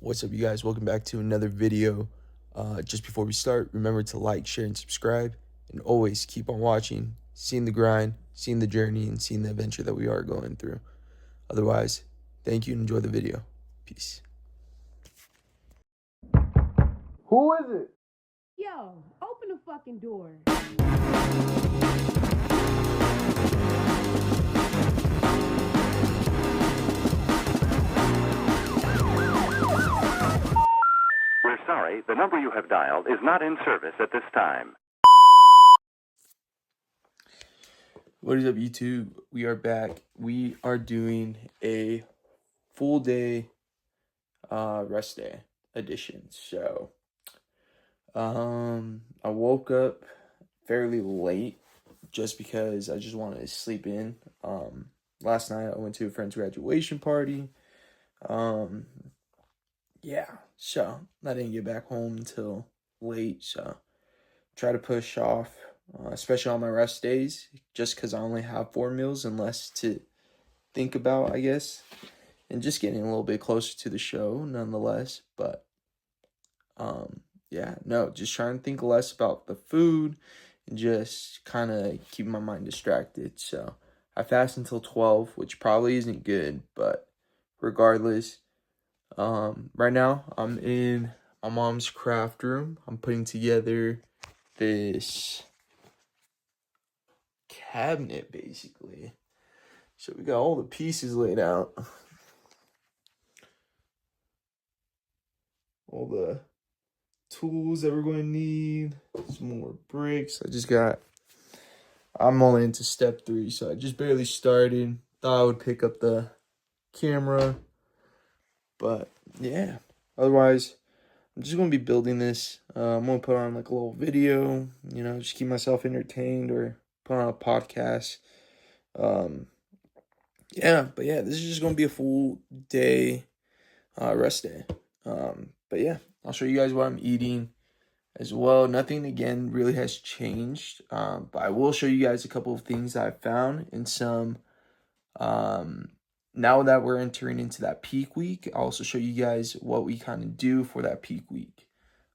What's up, you guys? Welcome back to another video. Just before we start, remember to like, share, and subscribe, and always keep on watching, seeing the grind, seeing the journey, and seeing the adventure that we are going through. Otherwise, thank you and enjoy the video. Peace. Who is it? Yo, open the fucking door. We're sorry, the number you have dialed is not in service at this time. What is up, YouTube? We are back. We are doing a full day rest day edition. So I woke up fairly late just because I just wanted to sleep in. Last night I went to a friend's graduation party. Yeah, so I didn't get back home until late, so try to push off, especially on my rest days, just because I only have 4 meals and less to think about, I guess, and just getting a little bit closer to the show nonetheless. But yeah, no, just trying to think less about the food and just kind of keep my mind distracted. So I fast until 12, which probably isn't good, but regardless, right now I'm in my mom's craft room. I'm putting together this cabinet, basically. So we got all the pieces laid out, all the tools that we're going to need, some more bricks. I'm only into step 3, so I just barely started. Thought I would pick up the camera, but yeah, otherwise I'm just going to be building this. I'm going to put on like a little video, just keep myself entertained, or put on a podcast. Yeah, this is just going to be a full day rest day. But yeah, I'll show you guys what I'm eating as well. Nothing, again, really has changed. But I will show you guys a couple of things that I found in some, now that we're entering into that peak week. I'll also show you guys what we kind of do for that peak week.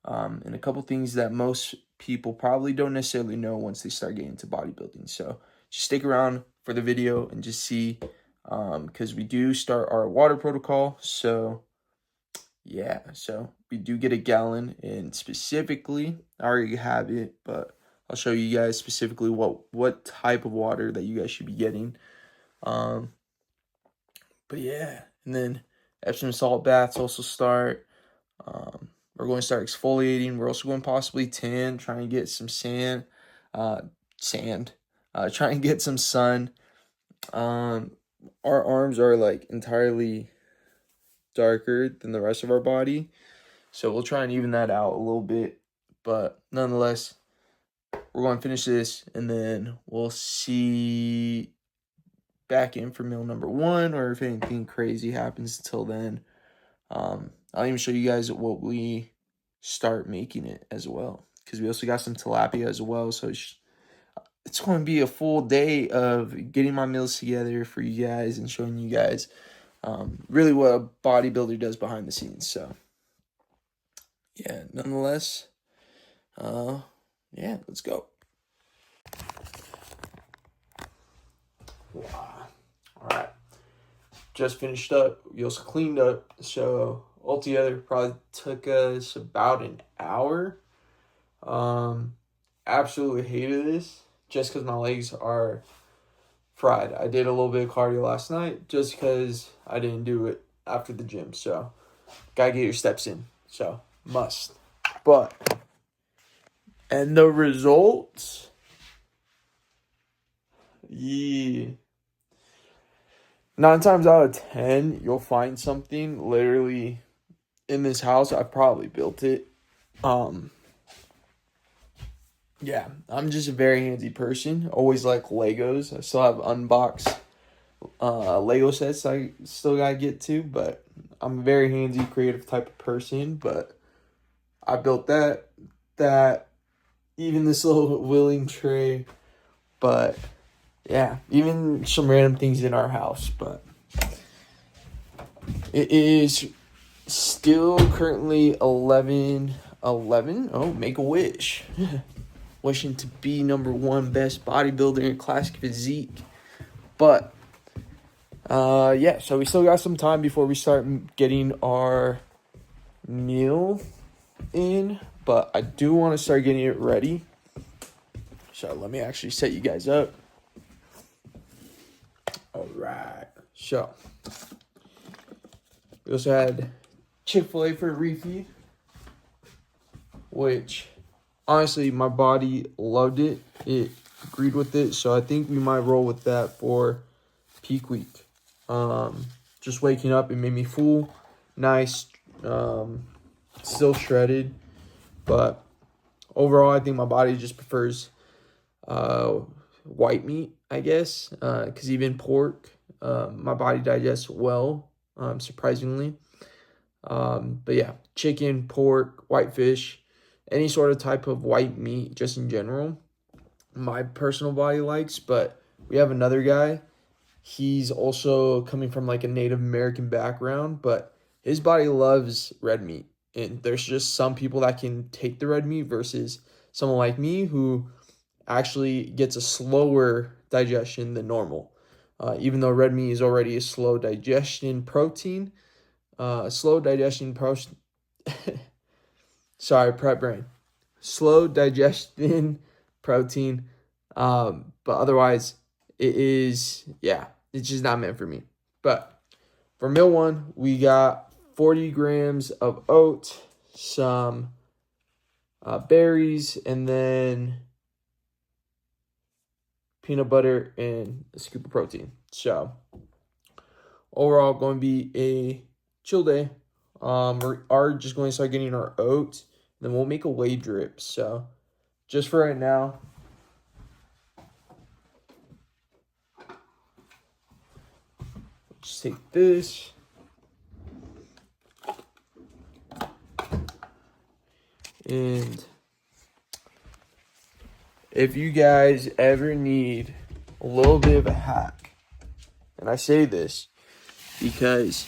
And a couple things that most people probably don't necessarily know once they start getting into bodybuilding. So just stick around for the video and just see, because we do start our water protocol. So yeah, so we do get a gallon, and specifically, I already have it, but I'll show you guys specifically what type of water that you guys should be getting. But yeah, and then Epsom salt baths also start. We're going to start exfoliating. We're also going to possibly tan, trying to get some try and get some sun. Our arms are like entirely darker than the rest of our body, so we'll try and even that out a little bit. But nonetheless, we're going to finish this, and then we'll see back in for meal number 1, or if anything crazy happens until then. I'll even show you guys what we start making it as well, because we also got some tilapia as well. So it's going to be a full day of getting my meals together for you guys and showing you guys really what a bodybuilder does behind the scenes. So yeah, nonetheless, yeah, let's go. Wow. All right, just finished up. We also cleaned up, so altogether probably took us about an hour. Absolutely hated this just because my legs are fried. I did a little bit of cardio last night just because I didn't do it after the gym. So gotta get your steps in. So must. And the results, yeah, 9 times out of 10 you'll find something literally in this house. I probably built it. Yeah, I'm just a very handsy person. Always like Legos. I still have unboxed Lego sets I still gotta get to, but I'm a very handsy, creative type of person. But I built that, even this little willing tray. But yeah, even some random things in our house. But it is Still currently 11. Oh, make a wish. Wishing to be #1 best bodybuilder in classic physique. But, yeah, so we still got some time before we start getting our meal in. But I do want to start getting it ready. So let me actually set you guys up. All right. So we also had Chick-fil-A for a refeed, which honestly my body loved it. It agreed with it. So I think we might roll with that for peak week. Just waking up, it made me full, nice, still shredded, but overall I think my body just prefers white meat, I guess, because even pork, my body digests well, surprisingly. But yeah, chicken, pork, white fish, any sort of type of white meat, just in general, my personal body likes. But we have another guy. He's also coming from like a Native American background, but his body loves red meat. And there's just some people that can take the red meat versus someone like me who actually gets a slower digestion than normal. Even though red meat is already a slow digestion protein, slow digestion protein. Sorry, prep brain. Slow digestion protein. But otherwise, it is, yeah, it's just not meant for me. But for meal one, we got 40 grams of oats, some berries, and then peanut butter and a scoop of protein. So overall, going to be a chill day. We are just going to start getting our oats. Then we'll make a whey drip. So just for right now, just take this. And if you guys ever need a little bit of a hack, and I say this because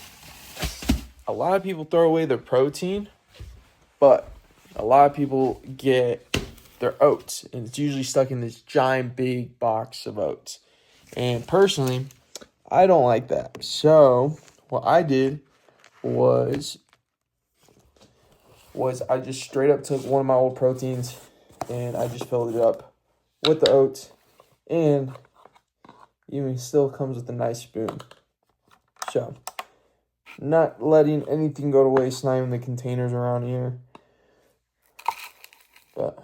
a lot of people throw away their protein, but a lot of people get their oats, and it's usually stuck in this giant big box of oats. And personally, I don't like that. So what I did was I just straight up took one of my old proteins and I just filled it up with the oats, and even still comes with a nice spoon. So not letting anything go to waste, not even the containers around here. But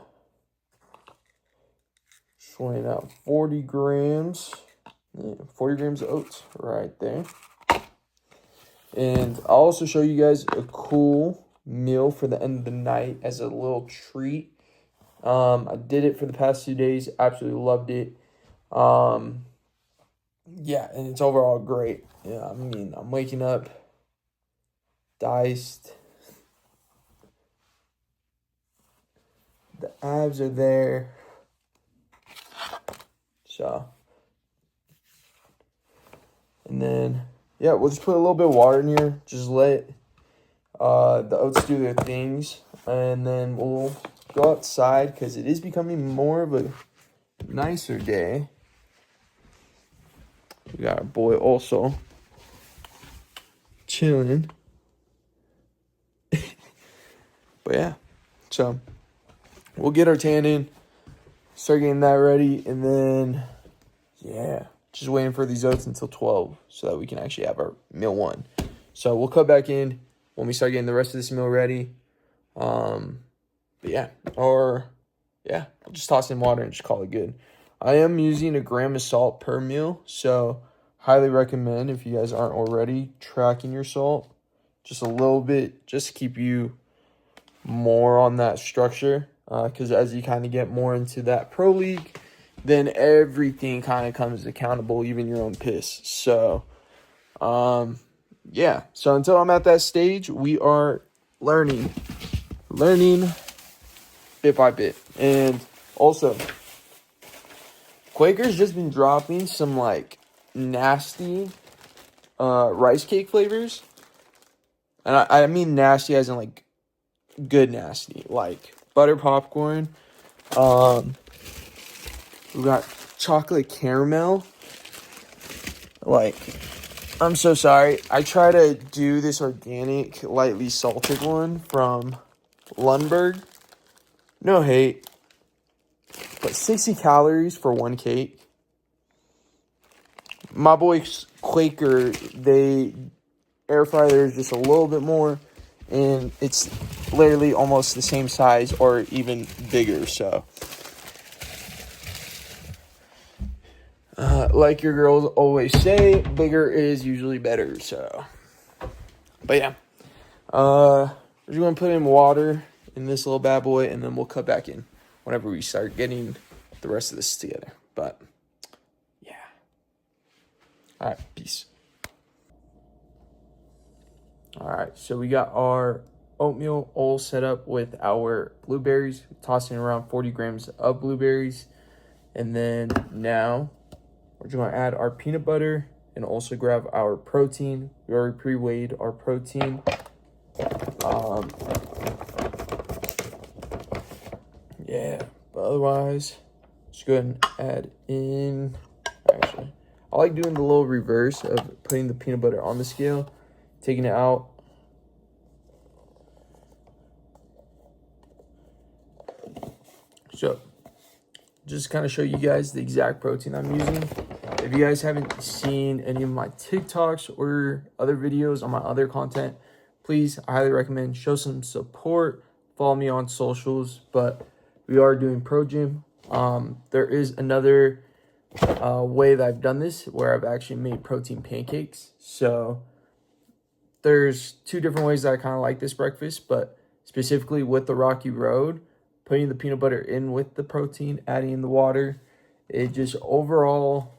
just weighing out 40 grams. Yeah, 40 grams of oats right there. And I'll also show you guys a cool meal for the end of the night as a little treat. I did it for the past 2 days. Absolutely loved it. Yeah, and it's overall great. Yeah, I mean, I'm waking up diced. The abs are there. So, and then, yeah, we'll just put a little bit of water in here. Just let the oats do their things. And then we'll go outside because it is becoming more of a nicer day. We got our boy also chilling. But yeah, so we'll get our tan in, start getting that ready, and then, yeah, just waiting for these oats until 12 so that we can actually have our meal one. So we'll cut back in when we start getting the rest of this meal ready. But yeah, I'll just toss in water and just call it good. I am using 1 gram of salt per meal, so highly recommend, if you guys aren't already tracking your salt, just a little bit, just to keep you more on that structure, because as you kind of get more into that pro league, then everything kind of comes accountable, even your own piss. So yeah, so until I'm at that stage, we are learning bit by bit. And also, Quaker's just been dropping some like nasty rice cake flavors. And I mean nasty as in like good nasty, like butter popcorn. We got chocolate caramel. Like, I'm so sorry. I try to do this organic, lightly salted one from Lundberg. No hate. But 60 calories for one cake. My boys Quaker, they air fry theirs just a little bit more. And it's literally almost the same size or even bigger, so. Like your girls always say, bigger is usually better, so. But yeah. We're just going to put in water in this little bad boy, and then we'll cut back in whenever we start getting the rest of this together. But, yeah. All right, peace. All right, so we got our oatmeal all set up with our blueberries, tossing around 40 grams of blueberries. And then now we're going to add our peanut butter and also grab our protein. We already pre-weighed our protein. Yeah, but otherwise, just go ahead and add in. Actually, I like doing the little reverse of putting the peanut butter on the scale, taking it out. So, just kind of show you guys the exact protein I'm using. If you guys haven't seen any of my TikToks or other videos on my other content, please, I highly recommend show some support. Follow me on socials, but we are doing Pro Gym. There is another way that I've done this where I've actually made protein pancakes. So there's two different ways that I kind of like this breakfast, but specifically with the Rocky Road, putting the peanut butter in with the protein, adding in the water, it just overall,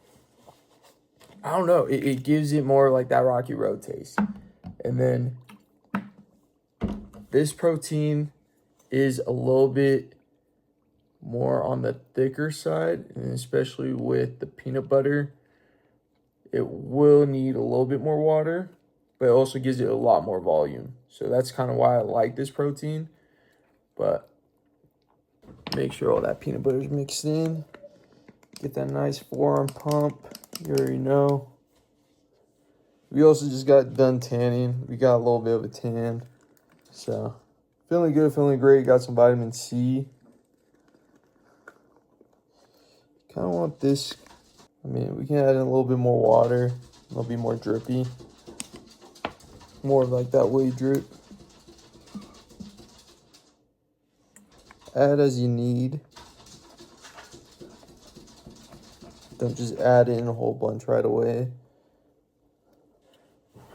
I don't know, it gives it more like that Rocky Road taste. And then this protein is a little bit more on the thicker side, and especially with the peanut butter, it will need a little bit more water, but it also gives it a lot more volume. So that's kind of why I like this protein. But make sure all that peanut butter is mixed in. Get that nice forearm pump. You already know. We also just got done tanning. We got a little bit of a tan. So, feeling good, feeling great. Got some vitamin C. Kind of want this. I mean, we can add in a little bit more water. It'll be more drippy. More like that whey drip. Add as you need. Don't just add in a whole bunch right away.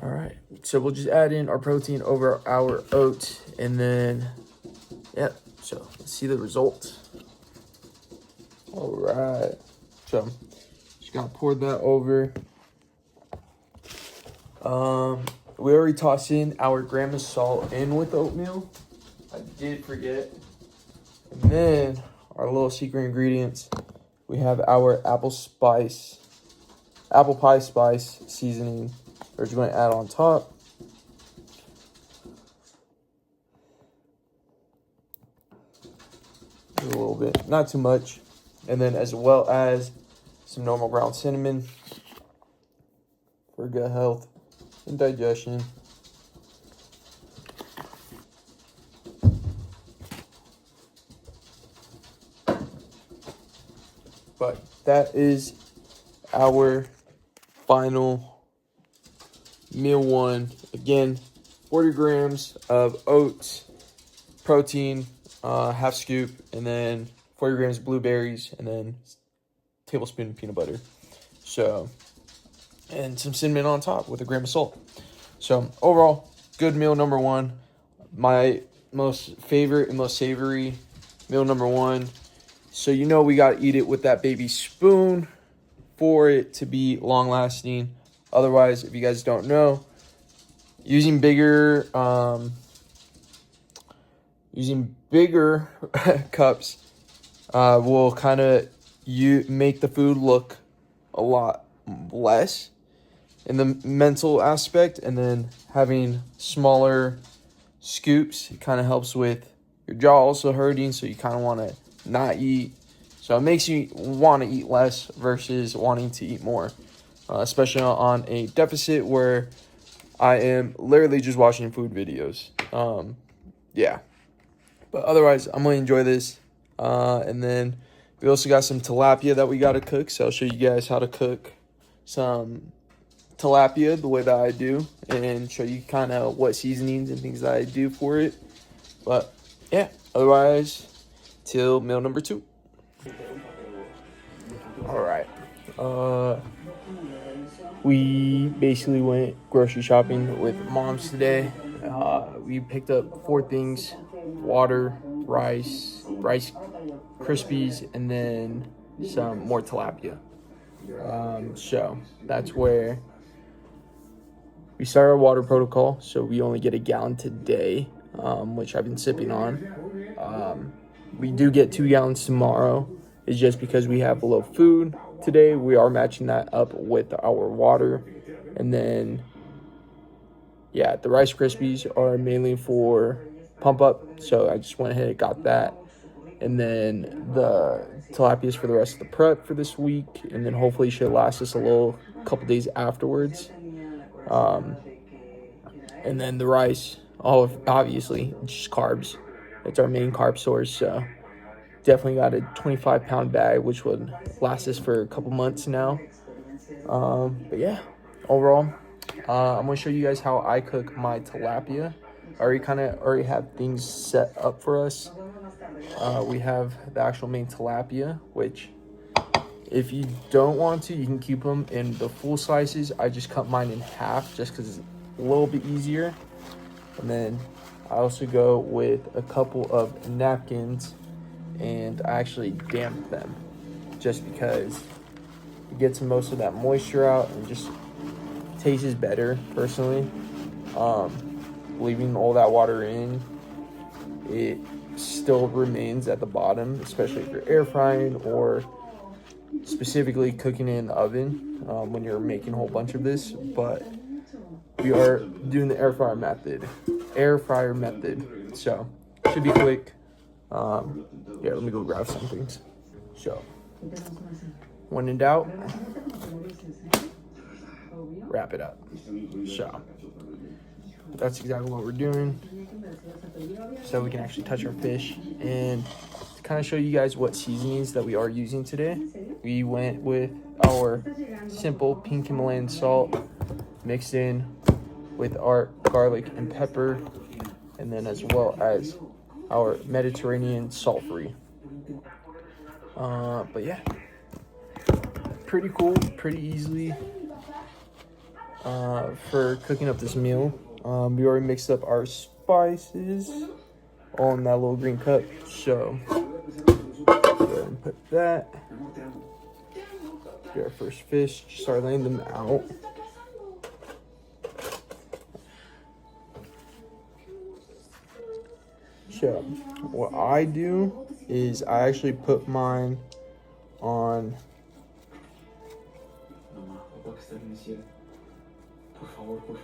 All right, so we'll just add in our protein over our oats, and then, yeah, so let's see the result. All right, so just gotta pour that over. We already tossed in our gram of salt in with the oatmeal. I did forget. And then our little secret ingredients, we have our apple pie spice seasoning. We're just going to add on top. A little bit, not too much. And then as well as some normal ground cinnamon for gut health and digestion. But that is our final meal one. Again, 40 grams of oats, protein, half scoop, and then 40 grams of blueberries, and then tablespoon of peanut butter. So, and some cinnamon on top with a gram of salt. So overall, good meal number one. My most favorite and most savory meal number one. So you know we got to eat it with that baby spoon for it to be long lasting. Otherwise, if you guys don't know, using bigger cups will kind of make the food look a lot less. in the mental aspect, and then having smaller scoops, it kind of helps with your jaw also hurting, so you kind of want to not eat. So it makes you want to eat less versus wanting to eat more, especially on a deficit where I am literally just watching food videos. Yeah, but otherwise I'm gonna enjoy this, and then we also got some tilapia that we got to cook, so I'll show you guys how to cook some tilapia the way that I do, and show you kind of what seasonings and things that I do for it. But yeah, otherwise, till meal number 2. All right. We basically went grocery shopping with moms today. We picked up 4 things: water, rice Krispies, and then some more tilapia. So that's where we start our water protocol. So we only get a gallon today, which I've been sipping on. We do get 2 gallons tomorrow. It's just because we have a little food today. We are matching that up with our water. And then, yeah, the Rice Krispies are mainly for pump up. So I just went ahead and got that. And then the tilapia is for the rest of the prep for this week. And then hopefully should last us a couple days afterwards. And then the rice, obviously, just carbs. It's our main carb source. So definitely got a 25-pound bag, which would last us for a couple months now. But yeah, overall, I'm going to show you guys how I cook my tilapia. I already have things set up for us. We have the actual main tilapia, which if you don't want to, you can keep them in the full slices. I just cut mine in half just because it's a little bit easier. And then I also go with a couple of napkins, and I actually damp them just because it gets most of that moisture out and just tastes better personally. Leaving all that water in, it still remains at the bottom, especially if you're air frying or specifically cooking in the oven when you're making a whole bunch of this. But we are doing the air fryer method, so should be quick. Yeah, let me go grab some things. So when in doubt, wrap it up. So that's exactly what we're doing, so we can actually touch our fish. And to kind of show you guys what seasonings that we are using today, we went with our simple pink Himalayan salt mixed in with our garlic and pepper, and then as well as our Mediterranean salt-free. But yeah, pretty cool, pretty easily for cooking up this meal. We already mixed up our spices all in that little green cup, so go ahead and put that. Get our first fish, start laying them out. So what I do is I actually put mine on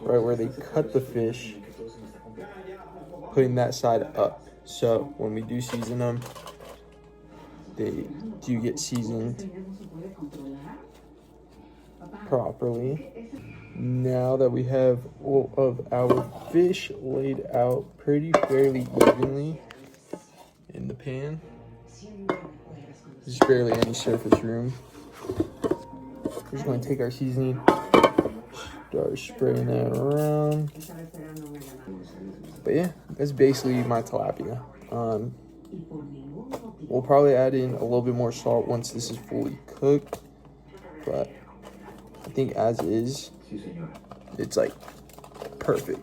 right where they cut the fish, putting that side up. So when we do season them, they do get seasoned properly. Now that we have all of our fish laid out pretty fairly evenly in the pan, there's barely any surface room. We're just going to take our seasoning, start spraying that around. But yeah, that's basically my tilapia. We'll probably add in a little bit more salt once this is fully cooked, but I think as is, it's like perfect.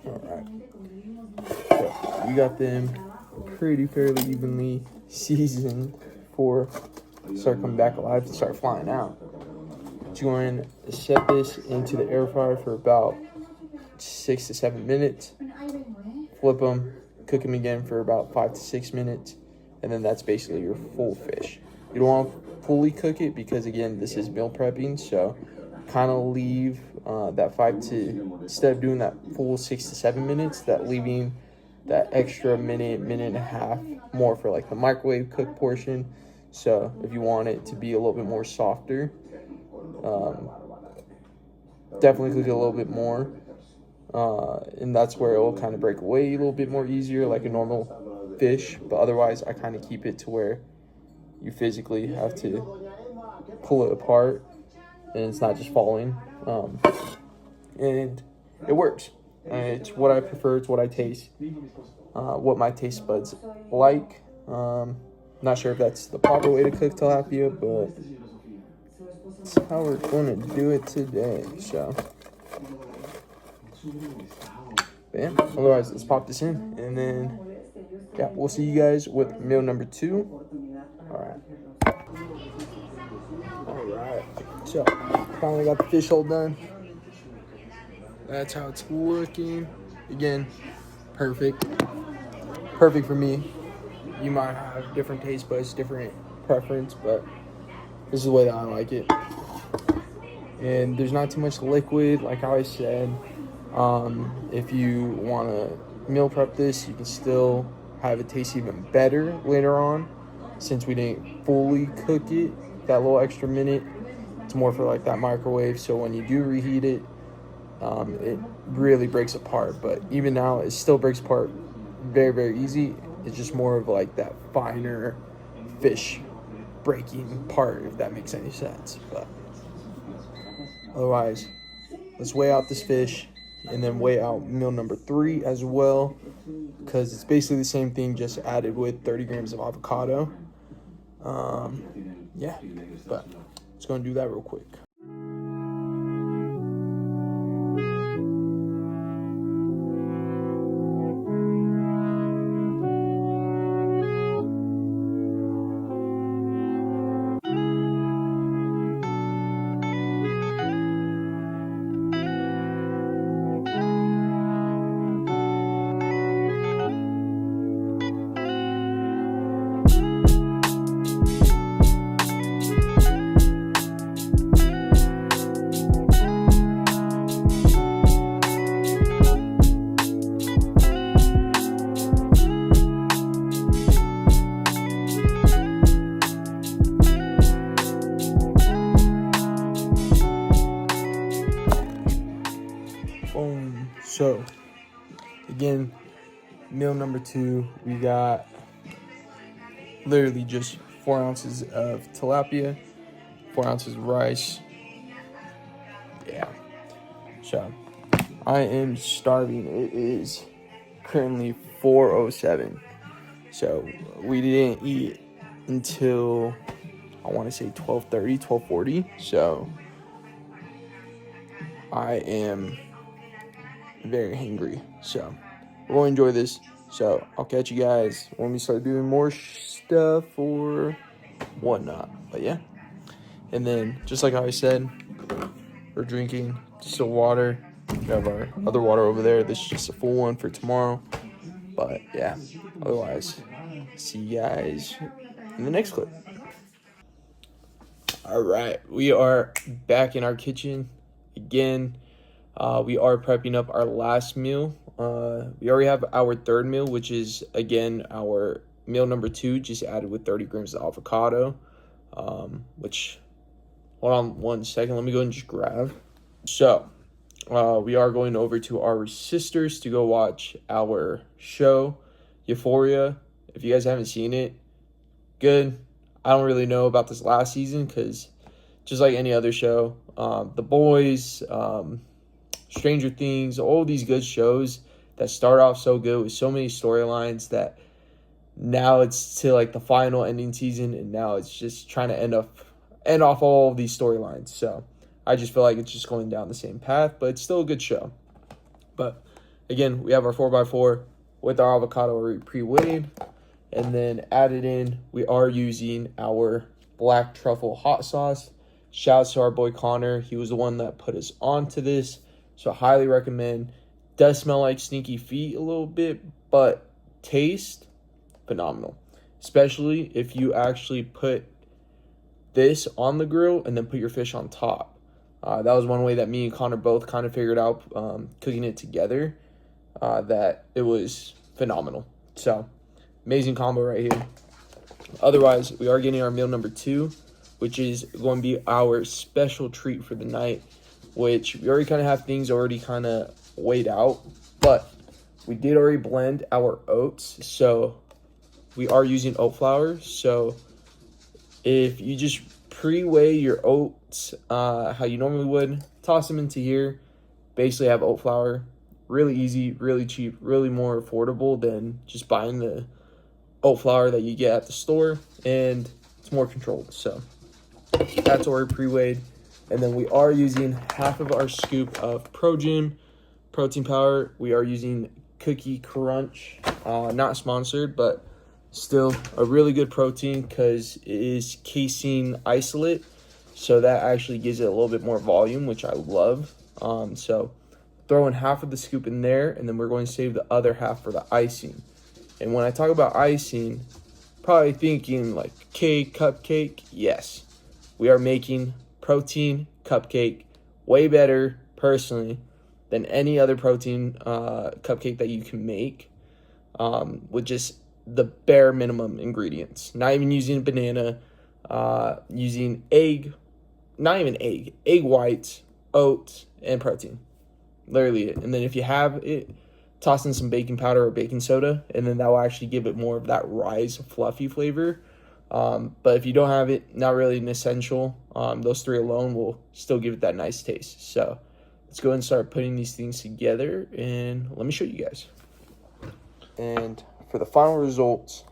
All right, so we got them pretty fairly evenly seasoned for start coming back alive to start flying out. Going to set this into the air fryer for about 6 to 7 minutes. Flip them, cook them again for about 5 to 6 minutes, and then that's basically your full fish. You don't want to fully cook it because again, this is meal prepping, so kind of leave instead of doing that full 6 to 7 minutes, that leaving that extra minute and a half more for like the microwave cook portion. So if you want it to be a little bit more softer, definitely cook it a little bit more. And that's where it will kind of break away a little bit more easier, like a normal fish. But otherwise, I kind of keep it to where you physically have to pull it apart and it's not just falling. And it works. It's what I prefer. It's what I taste. What my taste buds like. Not sure if that's the proper way to cook tilapia, but that's how we're going to do it today. So, yeah. Otherwise, let's pop this in, and then yeah, we'll see you guys with meal number 2. All right. So, finally got the fish hole done. That's how it's looking. Again, perfect. Perfect for me. You might have different taste buds, different preference, but this is the way that I like it. And there's not too much liquid, like I said. If you want to meal prep this, you can still have it taste even better later on. Since we didn't fully cook it, that little extra minute, it's more for like that microwave. So when you do reheat it, it really breaks apart. But even now, it still breaks apart very, very easy. It's just more of like that finer fish breaking part, if that makes any sense. But otherwise, let's weigh out this fish and then weigh out meal number 3 as well, because it's basically the same thing, just added with 30 grams of avocado. Yeah, but let's go and do that real quick. Boom. So, again, meal number 2, we got literally just 4 ounces of tilapia, 4 ounces of rice. Yeah. So, I am starving. It is currently 4:07. So, we didn't eat until, I want to say 12:30, 12:40. So, I am very hungry. So, we'll enjoy this. So, I'll catch you guys when we start doing more stuff or whatnot. But yeah. And then, just like how I said, we're drinking still water. We have our other water over there. This is just a full one for tomorrow. But yeah, otherwise, see you guys in the next clip. All right, we are back in our kitchen again. We are prepping up our last meal. We already have our 3rd meal, which is, again, our meal number 2, just added with 30 grams of avocado, which, hold on one second, let me go and just grab. So, we are going over to our sisters to go watch our show, Euphoria. If you guys haven't seen it, good. I don't really know about this last season because just like any other show, The Boys, Stranger Things, all these good shows that start off so good with so many storylines that now it's to like the final ending season, and now it's just trying to end off all of these storylines. So I just feel like it's just going down the same path, but it's still a good show. But again, we have our 4x4 with our avocado already pre-weighed, and then added in, we are using our black truffle hot sauce. Shouts to our boy Connor. He was the one that put us onto this. So I highly recommend. Does smell like sneaky feet a little bit, but taste phenomenal. Especially if you actually put this on the grill and then put your fish on top. That was one way that me and Connor both kind of figured out, cooking it together, that it was phenomenal. So, amazing combo right here. Otherwise, we are getting our meal number 2, which is going to be our special treat for the night, which we already kind of have things already kind of weighed out, but we did already blend our oats, so we are using oat flour. So if you just pre-weigh your oats how you normally would, toss them into here, basically have oat flour. Really easy, really cheap, really more affordable than just buying the oat flour that you get at the store, and it's more controlled. So that's already pre-weighed. And then we are using half of our scoop of protein powder. We are using Cookie Crunch, not sponsored, but still a really good protein because it is casein isolate, so that actually gives it a little bit more volume, which I love. So throwing half of the scoop in there, and then we're going to save the other half for the icing. And when I talk about icing, probably thinking like cake, cupcake. Yes, we are making protein cupcake way better, personally, than any other protein cupcake that you can make, with just the bare minimum ingredients. Not even using banana, using egg, not even egg whites, oats, and protein. Literally it. And then if you have it, toss in some baking powder or baking soda, and then that will actually give it more of that rise fluffy flavor. But if you don't have it, not really an essential. Those 3 alone will still give it that nice taste. So let's go ahead and start putting these things together, and let me show you guys. And for the final results,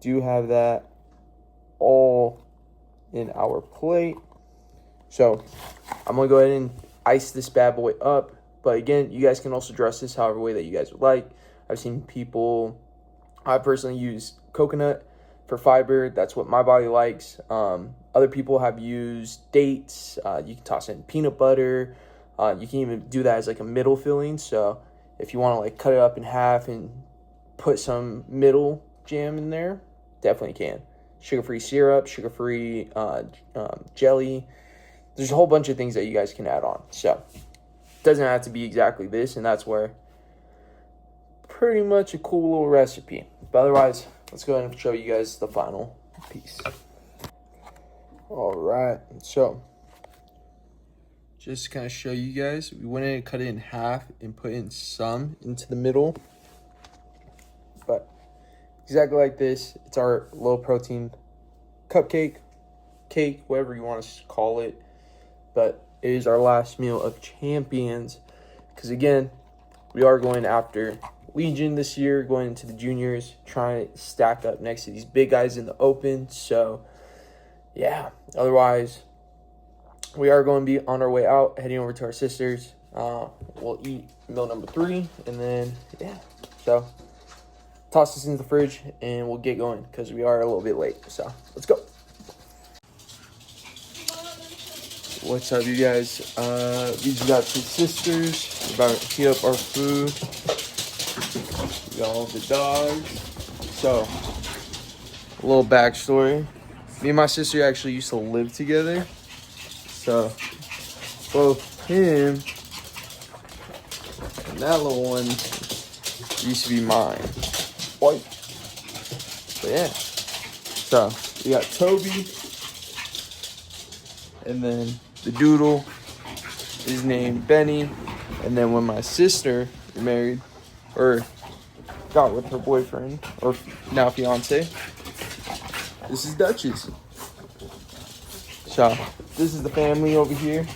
do have that all in our plate. So I'm gonna go ahead and ice this bad boy up. But again, you guys can also dress this however way that you guys would like. I've seen people, I personally use coconut for fiber. That's what my body likes. Other people have used dates. You can toss in peanut butter. You can even do that as like a middle filling. So if you want to like cut it up in half and put some middle jam in there, definitely can. Sugar-free syrup, sugar-free jelly. There's a whole bunch of things that you guys can add on. So it doesn't have to be exactly this, and that's where pretty much a cool little recipe. But otherwise, let's go ahead and show you guys the final piece. All right, so just to kind of show you guys, we went in and cut it in half and put in some into the middle. But exactly like this, it's our low protein cupcake, cake, whatever you want to call it. But it is our last meal of champions, because again, we are going after Legion this year, going into the juniors, trying to stack up next to these big guys in the open. So yeah, otherwise we are going to be on our way out, heading over to our sisters. We'll eat meal number 3, and then yeah, so toss this in the fridge and we'll get going because we are a little bit late. So let's go. What's up, you guys? We just got 2 sisters. We're about to heat up our food. We got all the dogs. So, a little backstory. Me and my sister actually used to live together. So, both him and that little one used to be mine. Boy. But yeah. So, we got Toby. And then the doodle is named Benny. And then when my sister married, or got with her boyfriend, or now fiance, this is Duchess. So this is the family over here.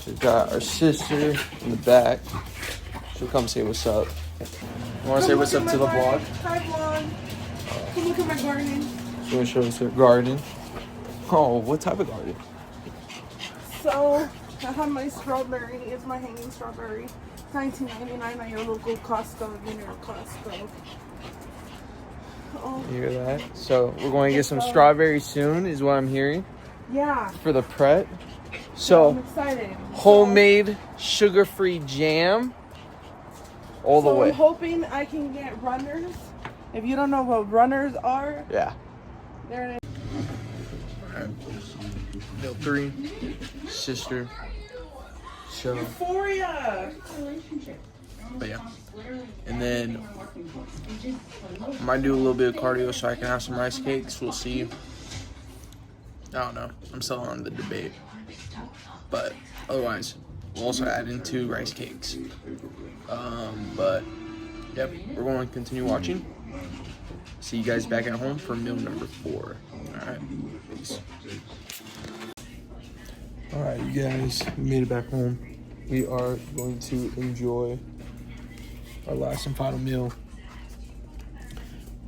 We've got our sister in the back. She'll come say what's up. You want to say what's up to the vlog? Hi vlog. Come look at my garden. She's going to show us her garden. Oh, what type of garden? So, I have my strawberry. It's my hanging strawberry. $19.99 at your local Costco, Junior Costco. Oh. You hear that? So, we're going to get some strawberries soon, is what I'm hearing. Yeah. For the Pret. So, I'm excited. homemade sugar-free jam all the way. I'm hoping I can get runners. If you don't know what runners are, Yeah. they're meal 3, sister. So, Euphoria. but yeah. And then I might do a little bit of cardio so I can have some rice cakes. We'll see. I don't know. I'm still on the debate. But otherwise, we'll also add in 2 rice cakes. But yep, we're going to continue watching. See you guys back at home for meal number 4. Alright, peace. Alright, you guys, we made it back home. We are going to enjoy our last and final meal.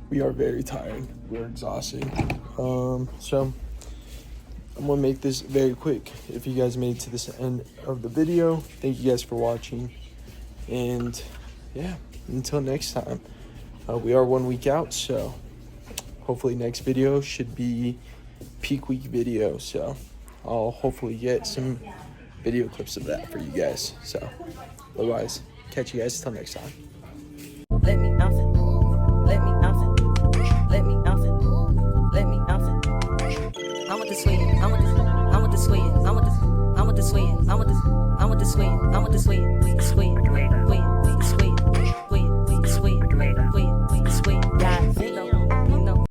We are very tired. We're exhausted. So I'm gonna make this very quick. If you guys made it to this end of the video, thank you guys for watching. And yeah, until next time. We are 1 week out, so hopefully next video should be peak week video. So I'll hopefully get some video clips of that for you guys. So otherwise, catch you guys until next time. Let me bounce it. Let me bounce it. Let me bounce it. Let me bounce it. I want the swing. I want the swing. I want the swing. I want the swing. I want the swing. I want the swing.